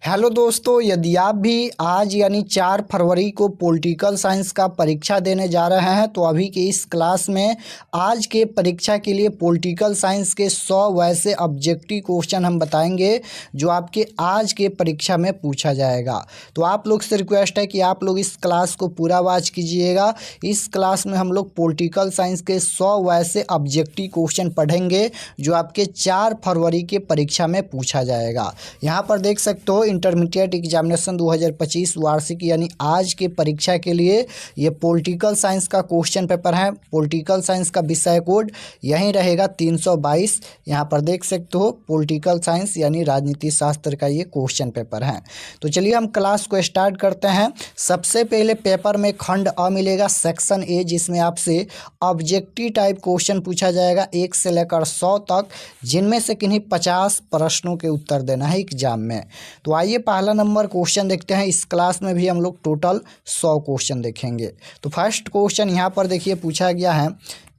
Hello दोस्तों, यदि आप भी आज यानी 4 फरवरी को पॉलिटिकल साइंस का परीक्षा देने जा रहे हैं तो अभी के इस क्लास में आज के परीक्षा के लिए पॉलिटिकल साइंस के 100 वैसे ऑब्जेक्टिव क्वेश्चन हम बताएंगे जो आपके आज के परीक्षा में पूछा जाएगा। तो आप लोग से रिक्वेस्ट है कि आप लोग इस क्लास को पूरा वॉच कीजिएगा। इस क्लास में हम लोग पॉलिटिकल साइंस के 100 वैसे ऑब्जेक्टिव क्वेश्चन पढ़ेंगे जो आपके 4 फरवरी के परीक्षा में पूछा जाएगा। यहाँ पर देख सकते हो इंटरमीडिएट एग्जामिनेशन 2025 वार्षिक यानी आज के परीक्षा के लिए ये पॉलिटिकल साइंस का क्वेश्चन पेपर है। पॉलिटिकल साइंस का विषय कोड यहीं रहेगा 322। यहाँ पर देख सकते हो पॉलिटिकल साइंस यानी राजनीति शास्त्र का ये क्वेश्चन पेपर है। तो चलिए हम क्लास को स्टार्ट करते हैं। सबसे पहले पेपर में खंड अ मिलेगा, सेक्शन ए, जिसमें आपसे ऑब्जेक्टिव टाइप क्वेश्चन पूछा जाएगा 1 से लेकर 100 तक, जिनमें से किन्हीं 50 प्रश्नों के उत्तर देना है एग्जाम में। तो आइए पहला नंबर क्वेश्चन देखते हैं। इस क्लास में भी हम लोग टोटल 100 क्वेश्चन देखेंगे। तो फर्स्ट क्वेश्चन यहाँ पर देखिए पूछा गया है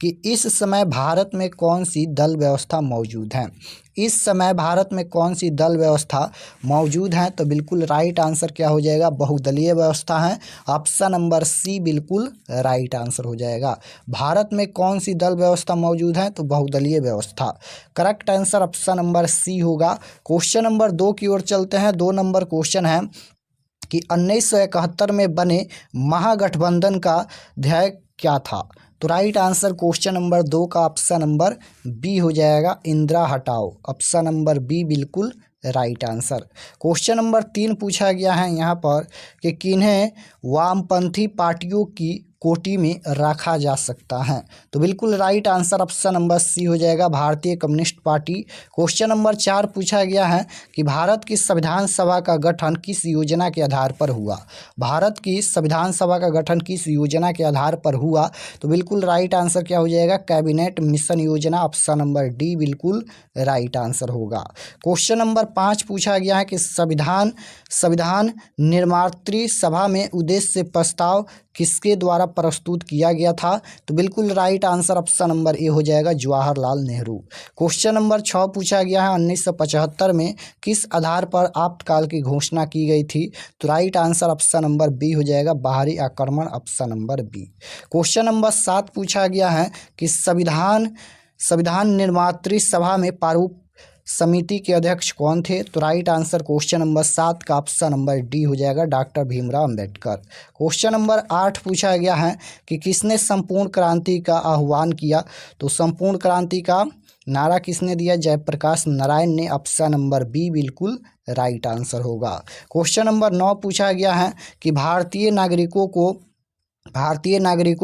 कि इस समय भारत में कौन सी दल व्यवस्था मौजूद है। इस समय भारत में कौन सी दल व्यवस्था मौजूद है, तो बिल्कुल राइट आंसर क्या हो जाएगा, बहुदलीय व्यवस्था है। ऑप्शन नंबर सी बिल्कुल राइट आंसर हो जाएगा। भारत में कौन सी दल व्यवस्था मौजूद है, तो बहुदलीय व्यवस्था। Correct answer option number C होगा। क्वेश्चन नंबर 2 की ओर चलते हैं। 2 नंबर क्वेश्चन है कि 1971 में बने महागठबंधन का ध्येय क्या था। तो राइट आंसर क्वेश्चन नंबर 2 का ऑप्शन नंबर बी हो जाएगा, इंदिरा हटाओ। ऑप्शन नंबर बी बिल्कुल राइट आंसर। क्वेश्चन नंबर 3 पूछा गया है यहाँ पर कि किन्हें वामपंथी पार्टियों की कोटि में रखा जा सकता है। तो बिल्कुल right answer option number C हो जाएगा, भारतीय कम्युनिस्ट पार्टी। क्वेश्चन नंबर 4 पूछा गया है कि भारत की संविधान सभा का गठन किस योजना के आधार पर हुआ। भारत की संविधान सभा का गठन किस योजना के आधार पर हुआ, तो बिल्कुल राइट आंसर क्या हो जाएगा, कैबिनेट मिशन योजना। ऑप्शन नंबर डी बिल्कुल राइट आंसर होगा। क्वेश्चन नंबर 5 पूछा गया है कि संविधान निर्मात्री सभा में उद्देश्य प्रस्ताव किसके द्वारा प्रस्तुत किया गया था। तो बिल्कुल right answer option number A हो जाएगा, जवाहरलाल नेहरू। क्वेश्चन नंबर 6 पूछा गया है 1975 में किस आधार पर आपातकाल की घोषणा की गई थी। तो right answer option number B हो जाएगा, बाहरी आक्रमण। Option number B. Question number 7 पूछा गया है कि संविधान निर्मात्री सभा में प्रारूप समिति के अध्यक्ष कौन थे। तो राइट आंसर क्वेश्चन नंबर 7 का ऑप्शन नंबर डी हो जाएगा, doctor Bhimrao Ambedkar. Question number 8 पूछा गया है कि किसने संपूर्ण क्रांति का आह्वान किया। तो संपूर्ण क्रांति का नारा किसने दिया, जयप्रकाश नारायण ने। ऑप्शन नंबर बी बिल्कुल राइट आंसर होगा। क्वेश्चन नंबर 9 पूछा गया है कि भारतीय नागरिकों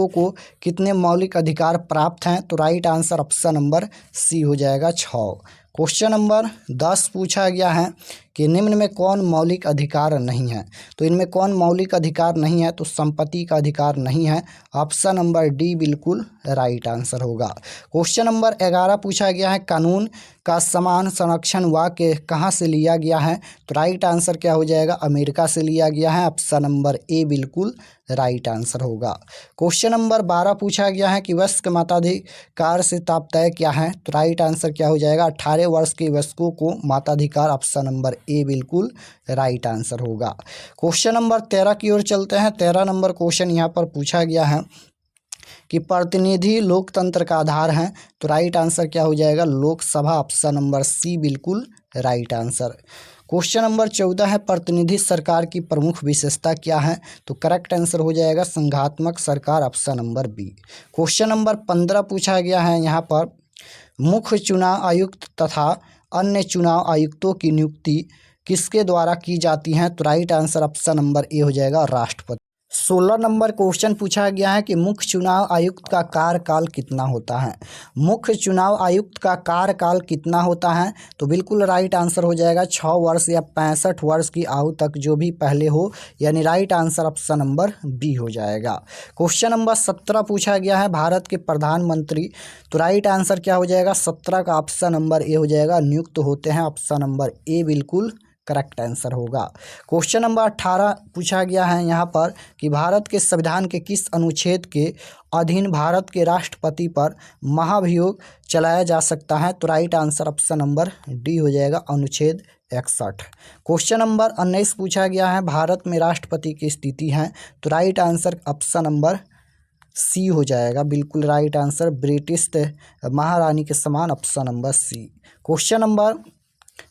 को कितने मौलिक अधिकार प्राप्त हैं। तो right answer option number C हो जाएगा, 6। क्वेश्चन नंबर 10 पूछा गया है कि निम्न में कौन मौलिक अधिकार नहीं है। तो इनमें कौन मौलिक अधिकार नहीं है, तो संपत्ति का अधिकार नहीं है। ऑप्शन नंबर डी बिल्कुल राइट आंसर होगा। क्वेश्चन नंबर 11 पूछा गया है कानून का समान संरक्षण वाक्य कहाँ से लिया गया है। तो राइट आंसर क्या हो जाएगा, अमेरिका से लिया गया है। ऑप्शन नंबर ए बिल्कुल राइट आंसर होगा। क्वेश्चन नंबर 12 पूछा गया है कि वयस्क मताधिकार से तात्पर्य क्या है। तो राइट आंसर क्या हो जाएगा, 18 वर्ष के वयस्कों को मताधिकार। ऑप्शन नंबर ए बिल्कुल राइट आंसर होगा। क्वेश्चन नंबर 13 की ओर चलते हैं। 13 नंबर क्वेश्चन यहाँ पर पूछा गया है कि प्रतिनिधि लोकतंत्र का आधार है। तो राइट आंसर क्या हो जाएगा, लोकसभा। ऑप्शन नंबर सी बिल्कुल राइट आंसर। क्वेश्चन नंबर 14 है प्रतिनिधि सरकार की प्रमुख विशेषता क्या है। तो करेक्ट आंसर हो जाएगा, संघात्मक सरकार। Option number B. Question number 15 पूछा गया है यहाँ पर मुख्य चुनाव आयुक्त तथा अन्य चुनाव आयुक्तों की नियुक्ति किसके द्वारा की जाती है। तो right answer option number A हो जाएगा, राष्ट्रपति। 16 नंबर क्वेश्चन पूछा गया है कि मुख्य चुनाव आयुक्त का कार्यकाल कितना होता है। मुख्य चुनाव आयुक्त का कार्यकाल कितना होता है, तो बिल्कुल राइट आंसर हो जाएगा 6 वर्ष या 65 वर्ष की आयु तक, जो भी पहले हो, यानी right answer option number B हो जाएगा। क्वेश्चन नंबर 17 पूछा गया है भारत के प्रधानमंत्री। तो राइट आंसर क्या हो जाएगा, 17 का ऑप्शन नंबर ए हो जाएगा, नियुक्त होते हैं। ऑप्शन नंबर ए बिल्कुल करेक्ट आंसर होगा। क्वेश्चन नंबर 18 पूछा गया है यहाँ पर कि भारत के संविधान के किस अनुच्छेद के अधीन भारत के राष्ट्रपति पर महाभियोग चलाया जा सकता है। तो right answer option number D हो जाएगा, अनुच्छेद 61। क्वेश्चन नंबर 19 पूछा गया है, भारत में राष्ट्रपति की स्थिति है, तो right answer option number C हो जाएगा, बिल्कुल राइट आंसर, ब्रिटिश महारानी के समान, option number C. Question number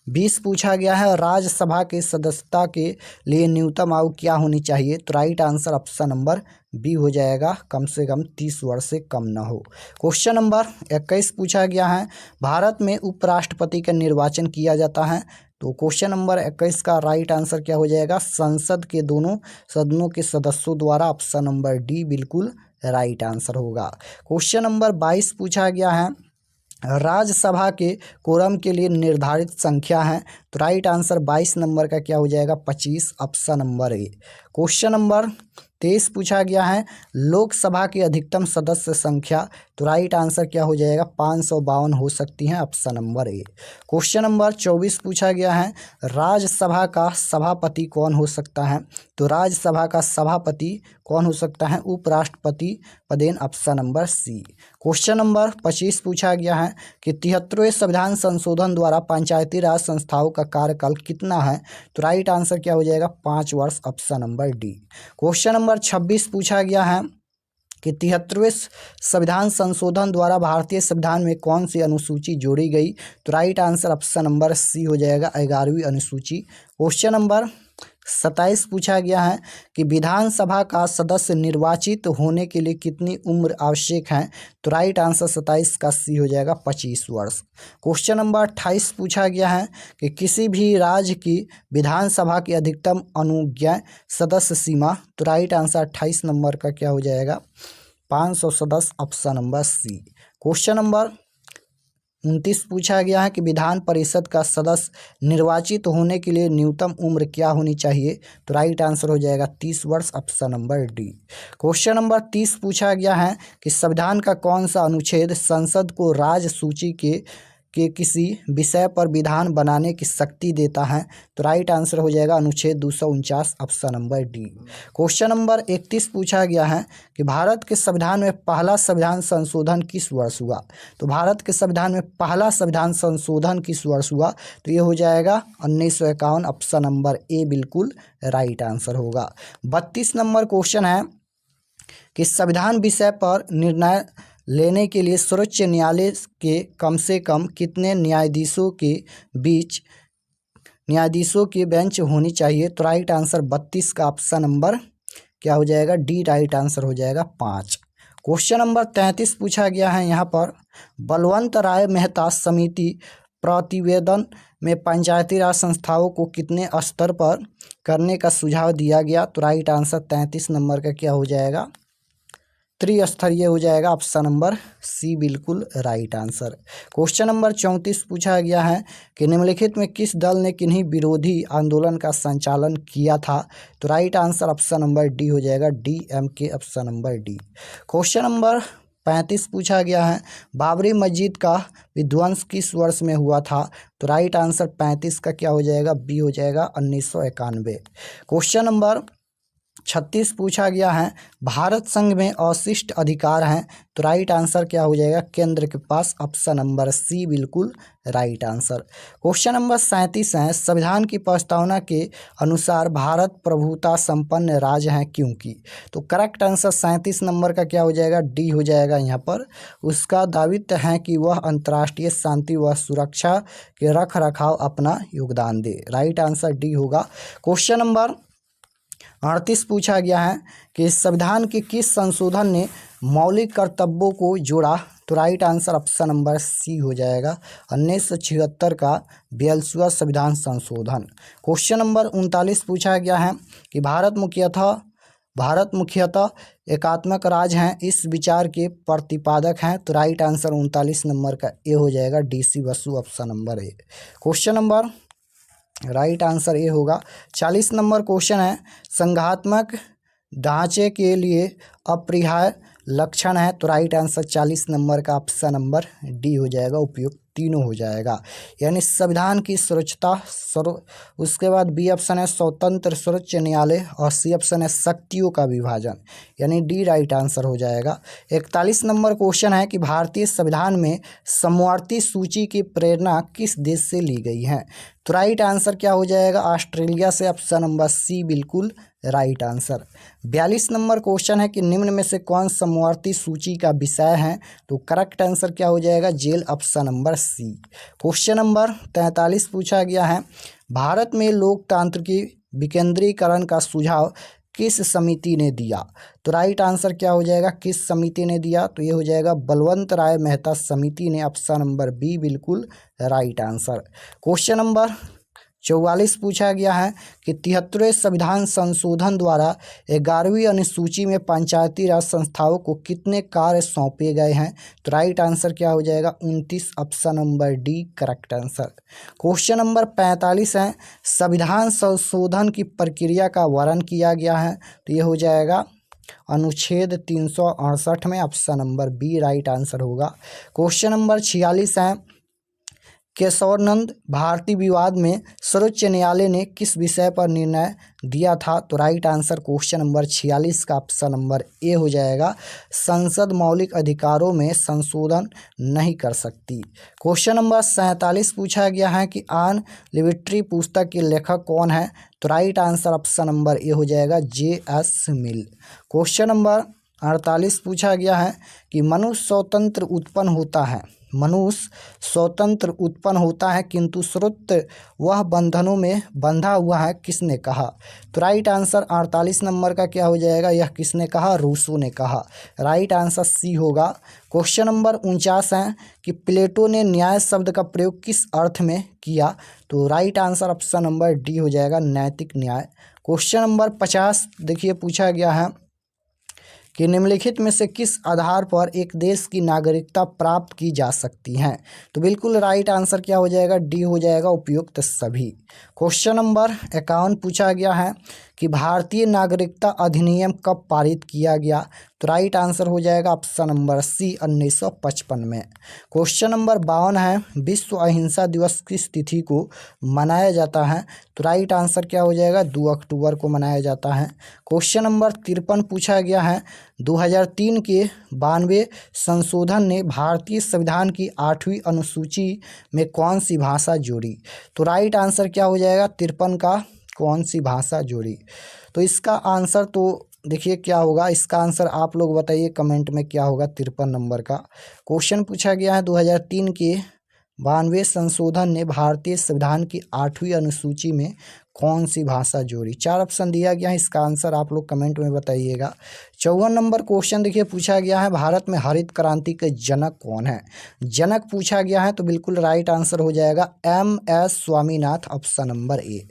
20 पूछा गया है, राज्यसभा के सदस्यता के लिए न्यूनतम आयु क्या होनी चाहिए, तो right answer option number B हो जाएगा, कम से कम 30 वर्ष से कम ना हो। क्वेश्चन नंबर 21 पूछा गया है, भारत में उपराष्ट्रपति का निर्वाचन किया जाता है, तो क्वेश्चन नंबर 21 का राइट आंसर क्या हो जाएगा, संसद के दोनों सदनों के सदस्यों द्वारा, ऑप्शन नंबर डी बिल्कुल राइट आंसर होगा। क्वेश्चन नंबर 22 पूछा गया है, राज्यसभा के कोरम के लिए निर्धारित संख्या है, तो राइट आंसर 22 नंबर का क्या हो जाएगा, 25, option number A. Question number 23 पूछा गया है, लोकसभा की अधिकतम सदस्य संख्या, तो राइट आंसर क्या हो जाएगा, 552 हो सकती है, option number A. Question number 24 पूछा गया है, राज्यसभा का सभापति कौन हो सकता है, तो राज्यसभा का सभापति कौन हो सकता है, उपराष्ट्रपति पदेन, option number C. Question number 25 पूछा गया है कि 73वें संविधान संशोधन द्वारा पंचायती राज संस्थाओं का कार्यकाल कितना है, तो राइट आंसर क्या हो जाएगा, 5 वर्ष, option number D. Question number 26 पूछा गया है कि 73वें संविधान संशोधन द्वारा भारतीय संविधान में कौन सी अनुसूची जोड़ी गई, तो right answer option number C हो जाएगा, 11वीं अनुसूची। क्वेश्चन नंबर 27 पूछा गया है कि विधानसभा का सदस्य निर्वाचित होने के लिए कितनी उम्र आवश्यक है, तो राइट आंसर 27 का सी हो जाएगा, 25 वर्ष। क्वेश्चन नंबर 28 पूछा गया है कि किसी भी राज्य की विधानसभा की अधिकतम अनुज्ञेय सदस्य सीमा, तो राइट आंसर 28 नंबर का क्या हो जाएगा, 500 सदस्य, option number C. Question number 29 पूछा गया है कि विधान परिषद का सदस्य निर्वाचित होने के लिए न्यूनतम उम्र क्या होनी चाहिए, तो राइट आंसर हो जाएगा 30 वर्ष, option number D. Question number 30 पूछा गया है कि संविधान का कौन सा अनुच्छेद संसद को राज्य सूची के किसी विषय पर विधान बनाने की शक्ति देता है, तो राइट आंसर हो जाएगा अनुच्छेद 249, option number D. Question number 31 पूछा गया है कि भारत के संविधान में पहला संविधान संशोधन किस वर्ष हुआ, तो भारत के संविधान में पहला संविधान संशोधन किस वर्ष हुआ, तो ये हो जाएगा 1951, ऑप्शन नंबर ए बिल्कुल राइट आंसर होगा। 32 नंबर क्वेश्चन है कि संविधान विषय पर निर्णय लेने के लिए सर्वोच्च न्यायालय के कम से कम कितने न्यायाधीशों की बेंच होनी चाहिए, तो राइट आंसर 32 का ऑप्शन नंबर क्या हो जाएगा, डी राइट आंसर हो जाएगा, 5। क्वेश्चन नंबर 33 पूछा गया है, यहाँ पर बलवंत राय मेहता समिति प्रतिवेदन में पंचायती राज संस्थाओं को कितने स्तर पर करने का सुझाव दिया गया, तो राइट आंसर 33 नंबर का क्या हो जाएगा, त्रिस्तरीय हो जाएगा, ऑप्शन नंबर सी बिल्कुल राइट आंसर। क्वेश्चन नंबर 34 पूछा गया है कि निम्नलिखित में किस दल ने किन्हीं विरोधी आंदोलन का संचालन किया था, तो right answer option number D हो जाएगा, DMK, option number D. Question number 35 पूछा गया है, बाबरी मस्जिद का विध्वंस किस वर्ष में हुआ था, तो राइट आंसर 35 का क्या हो जाएगा, बी हो जाएगा, 1991। क्वेश्चन नंबर 36 पूछा गया है, भारत संघ में अवशिष्ट अधिकार हैं, तो राइट आंसर क्या हो जाएगा, केंद्र के पास, ऑप्शन नंबर सी बिल्कुल राइट आंसर। क्वेश्चन नंबर 37 है, संविधान की प्रस्तावना के अनुसार भारत प्रभुता संपन्न राज्य है क्योंकि, तो करेक्ट आंसर 37 नंबर का क्या हो जाएगा, डी हो जाएगा। यहाँ पर उसका दायित्व है कि वह अंतर्राष्ट्रीय शांति व सुरक्षा के रख रखाव अपना योगदान दे, राइट आंसर डी होगा। क्वेश्चन नंबर 38 पूछा गया है कि संविधान के किस संशोधन ने मौलिक कर्तव्यों को जोड़ा, तो right answer option number C हो जाएगा, 1976 का 42वां संविधान संशोधन। क्वेश्चन नंबर 39 पूछा गया है कि भारत मुख्यतः एकात्मक राज्य हैं, इस विचार के प्रतिपादक हैं, तो राइट आंसर 39 नंबर का ए हो जाएगा, DC Basu, option number A. Question number right answer A होगा। 40 नंबर क्वेश्चन है, संघात्मक ढांचे के लिए अपरिहार्य लक्षण है, तो राइट आंसर 40 नंबर का ऑप्शन नंबर डी हो जाएगा, उपयुक्त तीनों हो जाएगा, यानी संविधान की सुरक्षता। उसके बाद बी ऑप्शन है स्वतंत्र सर्वोच्च न्यायालय, और सी ऑप्शन है शक्तियों का विभाजन, यानी डी राइट आंसर हो जाएगा। 41 नंबर क्वेश्चन है कि भारतीय संविधान में समवर्ती सूची की प्रेरणा किस देश से ली गई है, तो राइट आंसर क्या हो जाएगा, ऑस्ट्रेलिया से ऑप्शन नंबर सी बिल्कुल राइट आंसर। 42 नंबर क्वेश्चन है कि निम्न में से कौन समवर्ती सूची का विषय है, तो करेक्ट आंसर क्या हो जाएगा, जेल, option number C. Question number 43 पूछा गया है, भारत में लोकतांत्रिक विकेंद्रीकरण का सुझाव किस समिति ने दिया, तो राइट आंसर क्या हो जाएगा, किस समिति ने दिया, तो ये हो जाएगा बलवंत राय मेहता समिति ने, ऑप्शन नंबर बी बिल्कुल राइट आंसर। क्वेश्चन नंबर 44 पूछा गया है कि 73वें संविधान संशोधन द्वारा 11वीं अनुसूची में पंचायती राज संस्थाओं को कितने कार्य सौंपे गए हैं, तो राइट आंसर क्या हो जाएगा, 29, option number D correct answer. Question number 45 है, संविधान संशोधन की प्रक्रिया का वर्णन किया गया है, तो ये हो जाएगा अनुच्छेद 368 में, option number B right answer होगा। क्वेश्चन नंबर 46 है, केशवानंद भारती विवाद में सर्वोच्च न्यायालय ने किस विषय पर निर्णय दिया था, तो राइट आंसर क्वेश्चन नंबर 46 का ऑप्शन नंबर ए हो जाएगा, संसद मौलिक अधिकारों में संशोधन नहीं कर सकती। क्वेश्चन नंबर 47 पूछा गया है कि आन लिबर्टी पुस्तक के लेखक कौन है, तो right answer option number A हो जाएगा, जे.एस. मिल। क्वेश्चन नंबर 48 पूछा गया है कि मनुष्य स्वतंत्र उत्पन्न होता है किंतु स्रोत वह बंधनों में बंधा हुआ है, किसने कहा, तो राइट आंसर 48 नंबर का क्या हो जाएगा, यह किसने कहा, रूसो ने कहा, राइट आंसर सी होगा। क्वेश्चन नंबर 49 है कि प्लेटो ने न्याय शब्द का प्रयोग किस अर्थ में किया, तो right answer option number D हो जाएगा, नैतिक न्याय। क्वेश्चन नंबर 50 देखिए पूछा गया है कि निम्नलिखित में से किस आधार पर एक देश की नागरिकता प्राप्त की जा सकती है, तो बिल्कुल राइट आंसर क्या हो जाएगा, डी हो जाएगा, उपयुक्त सभी। क्वेश्चन नंबर 51 पूछा गया है कि भारतीय नागरिकता अधिनियम कब पारित किया गया, तो राइट आंसर हो जाएगा ऑप्शन नंबर सी 1955 में। क्वेश्चन नंबर 52 है, विश्व अहिंसा दिवस किस तिथि को मनाया जाता है, तो राइट आंसर क्या हो जाएगा, 2 अक्टूबर को मनाया जाता है। क्वेश्चन नंबर 53 पूछा गया है, 2003 के 92वें संशोधन ने भारतीय संविधान की 8वीं अनुसूची में कौन सी भाषा जोड़ी, तो राइट आंसर क्या हो जाएगा, 53 का कौन सी भाषा जोड़ी, तो इसका आंसर तो देखिए क्या होगा, इसका आंसर आप लोग बताइए कमेंट में क्या होगा 53 नंबर का। क्वेश्चन पूछा गया है 2003 के 92वें संशोधन ने भारतीय संविधान की 8वीं अनुसूची में कौन सी भाषा जोड़ी, 4 ऑप्शन दिया गया है, इसका आंसर आप लोग कमेंट में बताइएगा। 54 नंबर क्वेश्चन देखिए पूछा गया है, भारत में हरित क्रांति के जनक कौन है, जनक पूछा गया है, तो बिल्कुल राइट आंसर हो जाएगा M.S. Swaminath, option number A.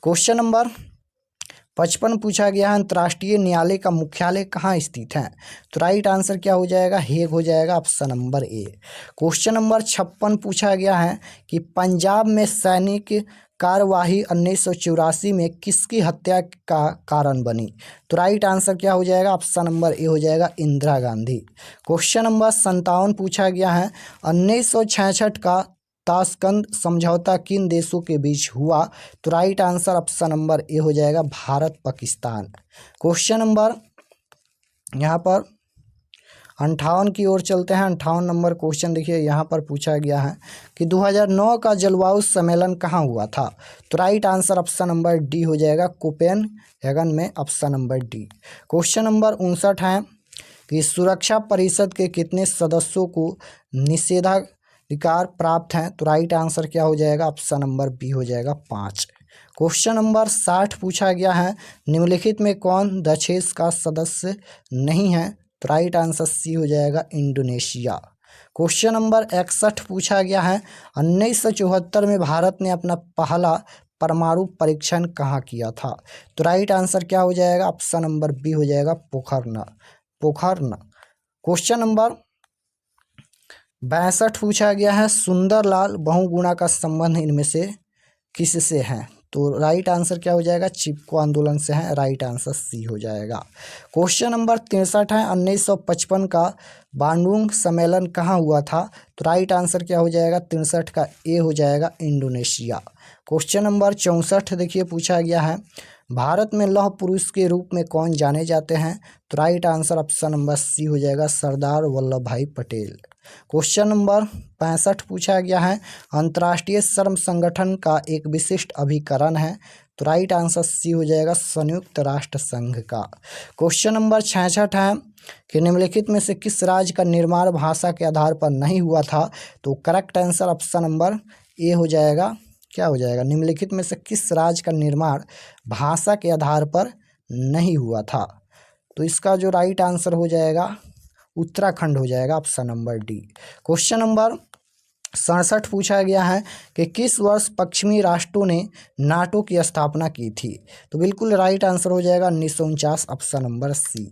Question number 55 पूछा गया है, अंतर्राष्ट्रीय न्यायालय का मुख्यालय कहाँ स्थित है, तो राइट आंसर क्या हो जाएगा, हेग हो जाएगा, option number A. Question number 56 पूछा गया है कि पंजाब में सैनिक कार्यवाही 1984 में किसकी हत्या का कारण बनी, तो राइट आंसर क्या हो जाएगा, ऑप्शन नंबर ए हो जाएगा, इंदिरा गांधी। क्वेश्चन नंबर 57 पूछा गया है, 1966 का ताशकंद समझौता किन देशों के बीच हुआ, तो right answer option number A हो जाएगा, भारत पाकिस्तान। क्वेश्चन नंबर यहाँ पर 58 की ओर चलते हैं। 58 नंबर क्वेश्चन देखिए यहाँ पर पूछा गया है कि 2009 का जलवायु सम्मेलन कहाँ हुआ था, तो right answer option number D हो जाएगा, कोपेनहेगन में, option number D. Question number 59 है कि सुरक्षा परिषद के कितने सदस्यों को निषेधाधिकार प्राप्त हैं, तो राइट आंसर क्या हो जाएगा, ऑप्शन नंबर बी हो जाएगा, 5। क्वेश्चन नंबर 60 पूछा गया है, निम्नलिखित में कौन डचेस का सदस्य नहीं है, तो राइट आंसर सी हो जाएगा, इंडोनेशिया। क्वेश्चन नंबर 61 पूछा गया है, 1974 में भारत ने अपना पहला परमाणु परीक्षण कहाँ किया था, तो राइट आंसर क्या हो जाएगा, ऑप्शन नंबर बी हो जाएगा, पोखरण। क्वेश्चन नंबर 62 पूछा गया है, सुंदरलाल बहुगुणा का संबंध इनमें से किससे है, तो राइट आंसर क्या हो जाएगा, चिपको आंदोलन से है, राइट आंसर सी हो जाएगा। क्वेश्चन नंबर 63 है, 1955 का बांडुंग सम्मेलन कहाँ हुआ था, तो राइट आंसर क्या हो जाएगा, 63 का ए हो जाएगा, इंडोनेशिया। क्वेश्चन नंबर 64 देखिए पूछा गया है, भारत में लौह पुरुष के रूप में कौन जाने जाते हैं, तो right answer option number C हो जाएगा, सरदार वल्लभ भाई पटेल। क्वेश्चन नंबर 65 पूछा गया है, अंतर्राष्ट्रीय श्रम संगठन का एक विशिष्ट अभिकरण है। तो राइट आंसर सी हो जाएगा, संयुक्त राष्ट्र संघ का। क्वेश्चन नंबर 66 है कि निम्नलिखित में से किस राज्य का निर्माण भाषा के आधार पर नहीं हुआ था। तो correct answer option number A हो जाएगा। क्या हो जाएगा, निम्नलिखित में से किस राज्य का निर्माण भाषा के आधार पर नहीं हुआ था। तो इसका जो राइट आंसर हो जाएगा उत्तराखंड हो जाएगा, option number D. Question number 67 पूछा गया है कि किस वर्ष पश्चिमी राष्ट्रों ने नाटो की स्थापना की थी। तो बिल्कुल राइट आंसर हो जाएगा 1949, option number C.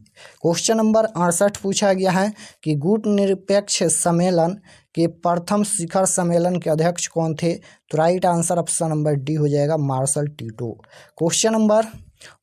Question number 68 पूछा गया है कि गुटनिरपेक्ष सम्मेलन के प्रथम शिखर सम्मेलन के अध्यक्ष कौन थे। तो right answer option number D हो जाएगा, मार्शल टीटो। क्वेश्चन नंबर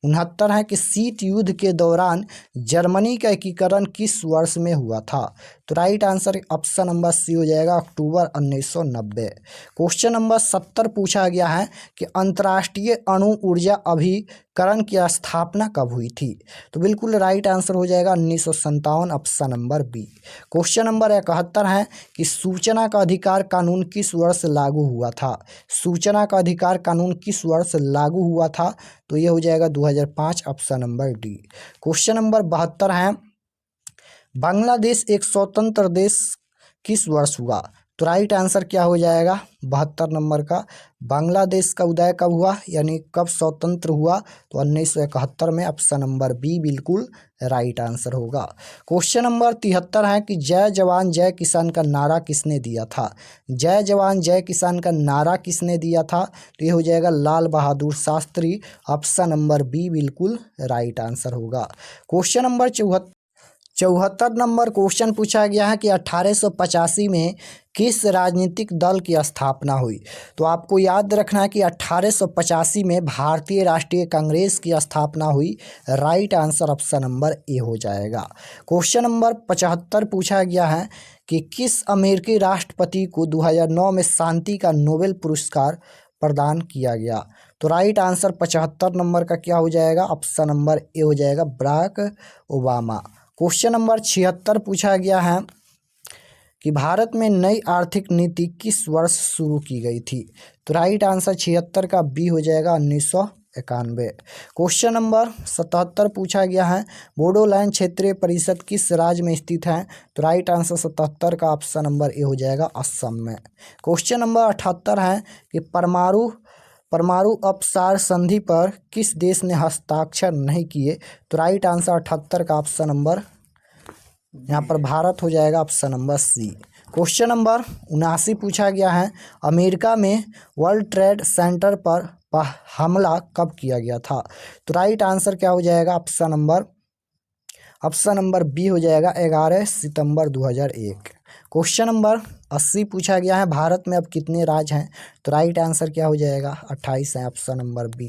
69 है कि शीत युद्ध के दौरान जर्मनी का एकीकरण किस वर्ष में हुआ था। तो right answer option number C हो जाएगा, अक्टूबर 1990। क्वेश्चन नंबर 70 पूछा गया है कि अंतर्राष्ट्रीय अणु ऊर्जा अभिकरण की स्थापना कब हुई थी। तो बिल्कुल राइट आंसर हो जाएगा 1957, option number B. Question number 71 है कि सूचना का अधिकार कानून किस वर्ष लागू हुआ था। सूचना का अधिकार कानून किस वर्ष लागू हुआ था। तो ये हो जाएगा 2005, option number D. Question number 72 है, बांग्लादेश एक स्वतंत्र देश किस वर्ष हुआ। तो राइट आंसर क्या हो जाएगा, 72 नंबर का। बांग्लादेश का उदय कब हुआ, यानी कब स्वतंत्र हुआ। तो 1971 में, ऑप्शन नंबर बी बिल्कुल राइट आंसर होगा। क्वेश्चन नंबर 73 है कि जय जवान जय किसान का नारा किसने दिया था। जय जवान जय किसान का नारा किसने दिया था। तो ये हो जाएगा Lal Bahadur Shastri, option number B बिल्कुल राइट आंसर होगा। क्वेश्चन नंबर 74 नंबर क्वेश्चन पूछा गया है कि 1885 में किस राजनीतिक दल की स्थापना हुई। तो आपको याद रखना है कि 1885 में भारतीय राष्ट्रीय कांग्रेस की स्थापना हुई। Right answer option number A हो जाएगा। क्वेश्चन नंबर 75 पूछा गया है कि किस अमेरिकी राष्ट्रपति को 2009 में शांति का नोबेल पुरस्कार प्रदान किया गया। तो राइट आंसर 75 नंबर का क्या हो जाएगा, ऑप्शन नंबर ए हो जाएगा, बराक ओबामा। क्वेश्चन नंबर 76 पूछा गया है कि भारत में नई आर्थिक नीति किस वर्ष शुरू की गई थी। तो राइट आंसर 76 का बी हो जाएगा, 1991। क्वेश्चन नंबर 77 पूछा गया है, बोडोलैंड क्षेत्रीय परिषद किस राज्य में स्थित है। तो राइट आंसर 77 का ऑप्शन नंबर ए हो जाएगा, असम में। क्वेश्चन नंबर 78 है कि परमाणु अपसार संधि पर किस देश ने हस्ताक्षर नहीं किए। तो राइट आंसर 78 का ऑप्शन नंबर यहाँ पर भारत हो जाएगा, option number C. Question number 79 पूछा गया है, अमेरिका में वर्ल्ड ट्रेड सेंटर पर हमला कब किया गया था। तो राइट आंसर क्या हो जाएगा, ऑप्शन नंबर बी हो जाएगा, 11 सितंबर 2001। क्वेश्चन नंबर 80 पूछा गया है, भारत में अब कितने राज्य हैं। तो राइट आंसर क्या हो जाएगा, 28 है, option number B.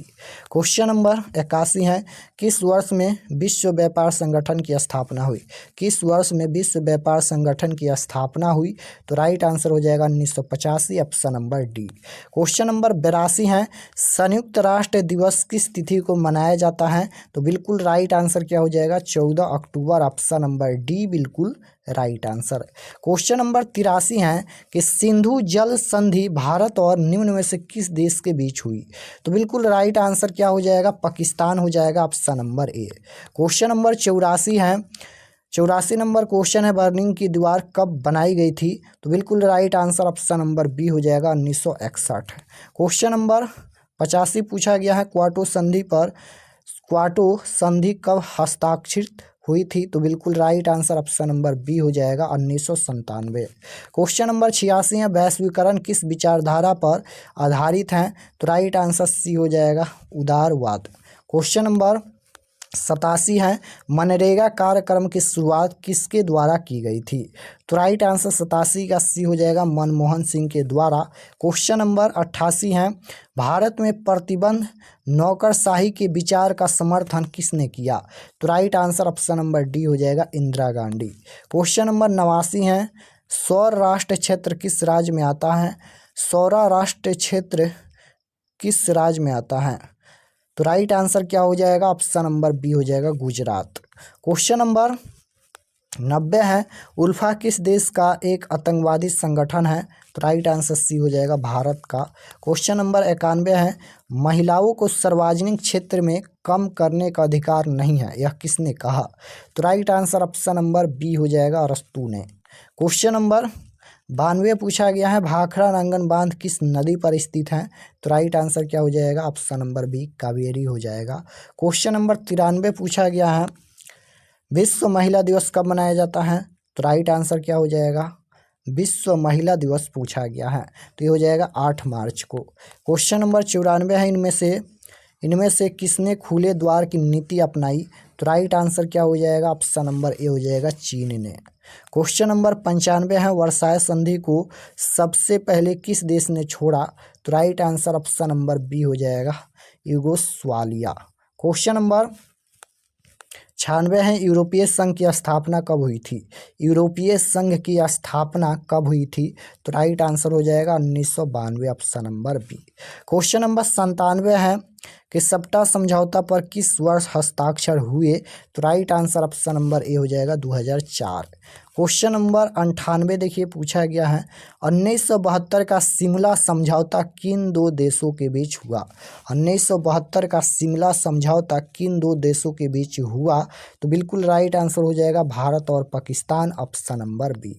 Question number 81 है, किस वर्ष में विश्व व्यापार संगठन की स्थापना हुई। किस वर्ष में विश्व व्यापार संगठन की स्थापना हुई। तो राइट आंसर हो जाएगा 1985, option number D. Question number 82 है, संयुक्त राष्ट्र दिवस किस तिथि को मनाया जाता है। तो बिल्कुल राइट आंसर क्या हो जाएगा, 14 अक्टूबर, ऑप्शन नंबर डी बिल्कुल राइट आंसर। क्वेश्चन नंबर 83 है कि सिंधु जल संधि भारत और निम्न में से किस देश के बीच हुई। तो बिल्कुल राइट आंसर क्या हो जाएगा, पाकिस्तान हो जाएगा, option number A. Question number 84 है, 84 नंबर क्वेश्चन है, बर्लिन की दीवार कब बनाई गई थी। तो बिल्कुल right answer option number B हो जाएगा, 1961। क्वेश्चन नंबर 85 पूछा गया है, क्वाटो संधि कब हस्ताक्षरित हुई थी। तो बिल्कुल right answer option number B हो जाएगा, 1997। क्वेश्चन नंबर 86 है, वैश्वीकरण किस विचारधारा पर आधारित है। तो राइट आंसर सी हो जाएगा, उदारवाद। क्वेश्चन नंबर 87 है, मनरेगा कार्यक्रम की शुरुआत किसके द्वारा की गई थी। तो राइट आंसर 87 का सी हो जाएगा, मनमोहन सिंह के द्वारा। क्वेश्चन नंबर 88 है, भारत में प्रतिबंध नौकरशाही के विचार का समर्थन किसने किया। तो right answer option number D हो जाएगा, इंदिरा गांधी। क्वेश्चन नंबर 89 है, सौर राष्ट्र क्षेत्र किस राज्य में आता है। सौर राष्ट्र क्षेत्र किस राज्य में आता है। तो राइट आंसर क्या हो जाएगा, ऑप्शन नंबर बी हो जाएगा, गुजरात। क्वेश्चन नंबर 90 है उल्फा किस देश का एक आतंकवादी संगठन है? तो राइट आंसर सी हो जाएगा, भारत का। क्वेश्चन नंबर 91 है महिलाओं को सार्वजनिक क्षेत्र में कम करने का अधिकार नहीं है, यह किसने कहा? तो right answer option number B हो जाएगा, अरस्तू ने। क्वेश्चन नंबर 92 पूछा गया है भाखड़ा नांगन बांध किस नदी पर स्थित है? तो राइट आंसर क्या हो जाएगा? ऑप्शन नंबर बी, कावेरी हो जाएगा। क्वेश्चन नंबर 93 पूछा गया है विश्व महिला दिवस कब मनाया जाता है? तो राइट आंसर क्या हो जाएगा? विश्व महिला दिवस पूछा गया है, तो ये हो जाएगा 8 मार्च को। क्वेश्चन नंबर 94 है इनमें से किसने खुले द्वार की नीति अपनाई? तो राइट आंसर क्या हो जाएगा? ऑप्शन नंबर ए हो जाएगा, चीन ने। क्वेश्चन नंबर 95 है वर्साय संधि को सबसे पहले किस देश ने छोड़ा? तो right answer option number B हो जाएगा, यूगोस्लाविया। क्वेश्चन नंबर 96 है यूरोपीय संघ की स्थापना कब हुई थी? यूरोपीय संघ की स्थापना कब हुई थी? तो राइट आंसर हो जाएगा 1992, option number B. Question number 97 है कि सप्टा समझौता पर किस वर्ष हस्ताक्षर हुए? तो right answer option number A हो जाएगा, 2004। क्वेश्चन नंबर 98 देखिए पूछा गया है 1972 का शिमला समझौता किन दो देशों के बीच हुआ? 1972 का शिमला समझौता किन दो देशों के बीच हुआ? तो बिल्कुल राइट आंसर हो जाएगा, भारत और Pakistan, option number B.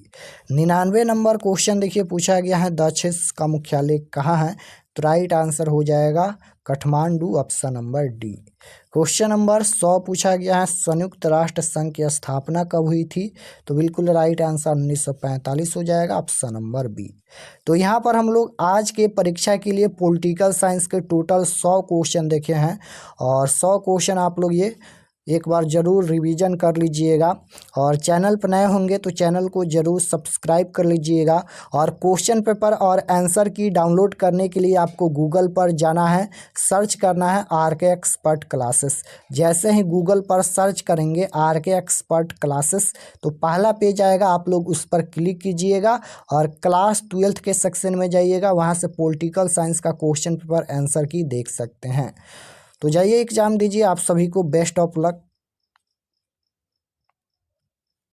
99 number question देखिए पूछा गया है डचेस का मुख्यालय कहाँ है? तो राइट आंसर हो जाएगा Kathmandu, option number D. Question number 100 पूछा गया है संयुक्त राष्ट्र संघ की स्थापना कब हुई थी? तो बिल्कुल राइट आंसर 1945 हो जाएगा, ऑप्शन नंबर बी। तो यहाँ पर हम लोग आज के परीक्षा के लिए पॉलिटिकल साइंस के टोटल 100 क्वेश्चन देखे हैं, और 100 क्वेश्चन आप लोग ये एक बार ज़रूर रिवीजन कर लीजिएगा, और चैनल पर नए होंगे तो चैनल को ज़रूर सब्सक्राइब कर लीजिएगा। और क्वेश्चन पेपर और आंसर की डाउनलोड करने के लिए आपको गूगल पर जाना है, सर्च करना है RK एक्सपर्ट क्लासेस। जैसे ही गूगल पर सर्च करेंगे RK एक्सपर्ट क्लासेस तो पहला पेज आएगा, आप लोग उस पर क्लिक कीजिएगा और क्लास 12th के सेक्शन में जाइएगा, वहाँ से पॉलिटिकल साइंस का क्वेश्चन पेपर आंसर की देख सकते हैं। तो जाइए एग्ज़ाम दीजिए, आप सभी को बेस्ट ऑफ लक।